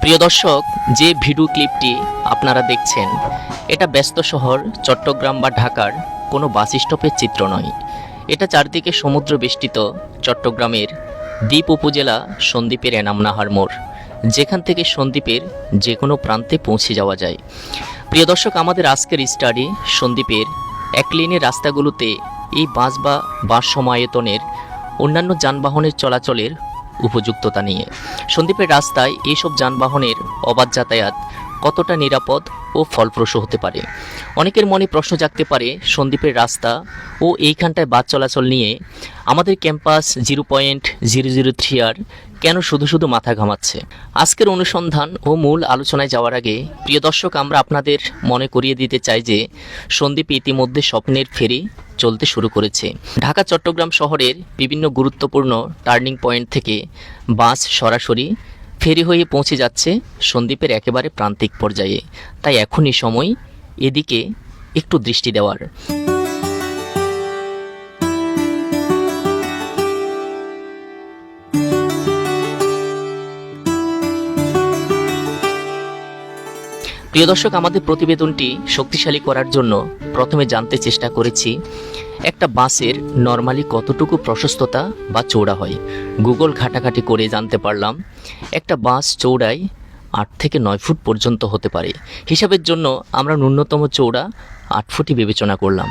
প্রিয় দর্শক, যে ভিডিও ক্লিপটি আপনারা দেখছেন এটা ব্যস্ত শহর চট্টগ্রাম বা ঢাকার কোনো বাস স্টপের চিত্র নয়। এটা চারদিকে সমুদ্র বেষ্টিত চট্টগ্রামের দ্বীপ উপজেলা সন্দ্বীপের এনামনাহার মোড়, যেখান থেকে সন্দ্বীপের যে কোনো প্রান্তে পৌঁছে যাওয়া যায়। প্রিয় দর্শক, আমাদের আজকের স্টাডি সন্দ্বীপের এক লেনের রাস্তাগুলোতে এই বাস বা বাস সমায়তনের অন্যান্য যানবাহনের চলাচলের উপযুক্ততা নিয়ে। সন্দ্বীপের রাস্তায় এইসব যানবাহনের অবাধ যাতায়াত কতটা নিরাপদ ও ফলপ্রসূ হতে পারে। অনেকের মনে প্রশ্ন জাগতে পারে, সন্দ্বীপের রাস্তা ও এইখানটায় বাস চলাচল নিয়ে আমাদের ক্যাম্পাস 0.003 কেন শুধু মাথা ঘামাচ্ছে। আজকের অনুসন্ধান ও মূল আলোচনায় যাওয়ার আগে প্রিয় দর্শক, আমরা আপনাদের মনে করিয়ে দিতে চাই যে সন্দ্বীপে ইতিমধ্যে স্বপ্নের ফেরি চলতে শুরু করেছে। ঢাকা চট্টগ্রাম শহরের বিভিন্ন গুরুত্বপূর্ণ টার্নিং পয়েন্ট থেকে বাস সরাসরি ফেরি হয়ে পৌঁছে যাচ্ছে সন্দ্বীপের একেবারে প্রান্তিক পর্যায়ে। তাই এখনই সময় এদিকে একটু দৃষ্টি দেওয়ার। প্রিয় দর্শক, আমাদের প্রতিবেদনটি শক্তিশালী করার জন্য প্রথমে জানতে চেষ্টা করেছি একটা বাসের নরমালি কতটুকু প্রশস্ততা বা চৌড়া হয়। গুগল ঘাটাঘাটি করে জানতে পারলাম একটা বাস চৌড়ায় 8 থেকে 9 ফুট পর্যন্ত হতে পারে। হিসাবের জন্য আমরা ন্যূনতম চৌড়া 8 ফুটই বিবেচনা করলাম।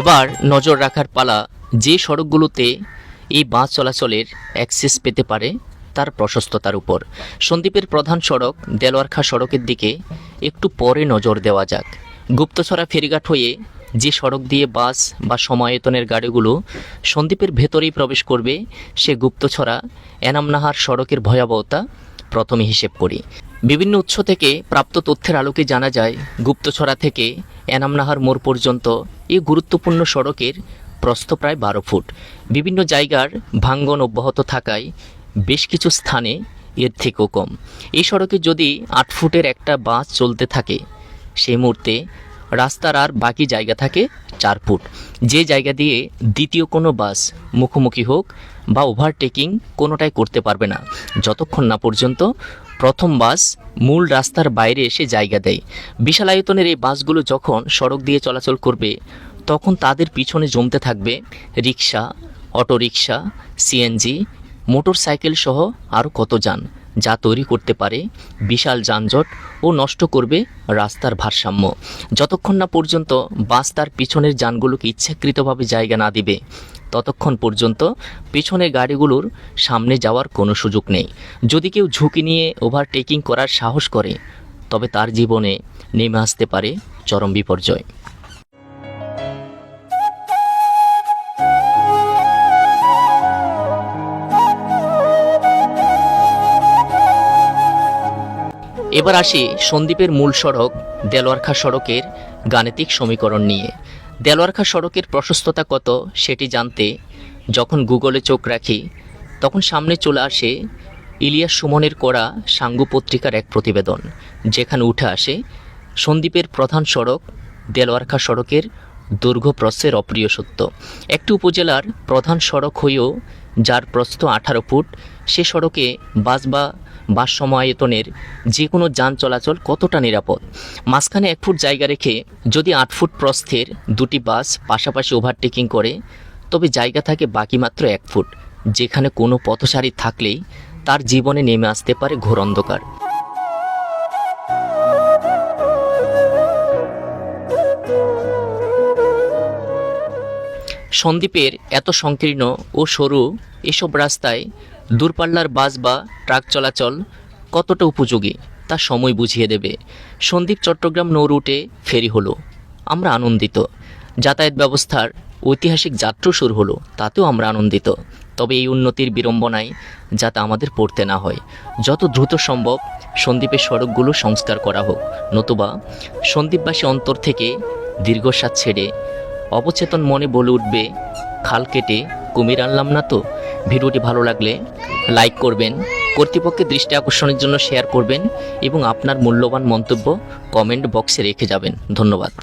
এবার নজর রাখার পালা যে সড়কগুলোতে এই বাস চলাচলের অ্যাক্সেস পেতে পারে তার প্রশস্ততার উপর। সন্দ্বীপের প্রধান সড়ক দেলোয়ারখা সড়কের দিকে একটু পরে নজর দেওয়া যাক। গুপ্তছড়া ফেরিঘাট হয়ে যে সড়ক দিয়ে বাস বা সমায়তনের গাড়িগুলো সন্দ্বীপের ভেতরেই প্রবেশ করবে, সে গুপ্তছড়া এনামনাহার সড়কের ভয়াবহতা প্রথমে হিসেব করি। বিভিন্ন উৎস থেকে প্রাপ্ত তথ্যের আলোকে জানা যায়, গুপ্তছড়া থেকে এনামনাহার মোড় পর্যন্ত এই গুরুত্বপূর্ণ সড়কের প্রস্থ প্রায় 12 ফুট। বিভিন্ন জায়গার ভাঙ্গন অব্যাহত থাকায় বেশ কিছু স্থানে এর থেকেও কম। এই সড়কে যদি 8 ফুটের একটা বাস চলতে থাকে, সেই মুহূর্তে রাস্তার আর বাকি জায়গা থাকে 4 ফুট, যে জায়গা দিয়ে দ্বিতীয় কোনো বাস মুখোমুখি হোক বা ওভারটেকিং কোনোটাই করতে পারবে না, যতক্ষণ না পর্যন্ত প্রথম বাস মূল রাস্তার বাইরে এসে জায়গা দেয়। বিশাল আয়তনের এই বাসগুলো যখন সড়ক দিয়ে চলাচল করবে, তখন তাদের পিছনে জমতে থাকবে রিক্সা, অটোরিক্সা, সিএনজি, মোটর সাইকেল সহ আরও কত যান, যা তৈরি করতে পারে বিশাল যানজট ও নষ্ট করবে রাস্তার ভারসাম্য। যতক্ষণ না পর্যন্ত বাস তার পিছনের যানগুলোকে ইচ্ছাকৃতভাবে জায়গা না দিবে, ততক্ষণ পর্যন্ত পেছনের গাড়িগুলোর সামনে যাওয়ার কোনো সুযোগ নেই। যদি কেউ ঝুঁকি নিয়ে ওভারটেকিং করার সাহস করে, তবে তার জীবনে নেমে আসতে পারে চরম বিপর্যয়। এবার আসি সন্দ্বীপের মূল সড়ক দেলোয়ারখা সড়কের গাণিতিক সমীকরণ নিয়ে। দেলোয়ারখা সড়কের প্রশস্ততা কত সেটি জানতে যখন গুগলে চোখ রাখি, তখন সামনে চলে আসে ইলিয়াস সুমনের করা সাঙ্গু পত্রিকার এক প্রতিবেদন, যেখানে উঠে আসে সন্দ্বীপের প্রধান সড়ক দেলোয়ারখা সড়কের দৈর্ঘ্য প্রস্থের অপ্রিয় সত্য। একটি উপজেলার প্রধান সড়ক হয়েও যার প্রস্থ 18 ফুট, সে সড়কে বাস সমায়তনের যে কোনো যান চলাচল কতটা নিরাপদ। মাঝখানে 1 ফুট জায়গা রেখে যদি 8 ফুট প্রস্থের দুটি বাস পাশাপাশি ওভারটেকিং করে, তবে জায়গা থাকে বাকি মাত্র 1 ফুট, যেখানে কোনো পথচারী থাকলেই তার জীবনে নেমে আসতে পারে ঘোর অন্ধকার। সন্দ্বীপের এত সংকীর্ণ ও সরু এসব রাস্তায় দূরপাল্লার বাস বা ট্রাক চলাচল কতটা উপযোগী তা সময় বুঝিয়ে দেবে। সন্দ্বীপ চট্টগ্রাম নৌ রুটে ফেরি হলো, আমরা আনন্দিত। যাতায়াত ব্যবস্থার ঐতিহাসিক যাত্রা শুরু হলো, তাতেও আমরা আনন্দিত। তবে এই উন্নতির বিড়ম্বনায় যাতে আমাদের পড়তে না হয়, যত দ্রুত সম্ভব সন্দ্বীপের সড়কগুলো সংস্কার করা হোক, নতুবা সন্দ্বীপবাসী অন্তর থেকে দীর্ঘশ্বাস ছেড়ে অবচেতন মনে বলে উঠবে, খাল কেটে কুমির আনলাম না তো। ভিডিওটি ভালো লাগলে লাইক করবেন, কর্তৃপক্ষের দৃষ্টি আকর্ষণের জন্য শেয়ার করবেন এবং আপনার মূল্যবান মন্তব্য কমেন্ট বক্সে রেখে যাবেন। ধন্যবাদ।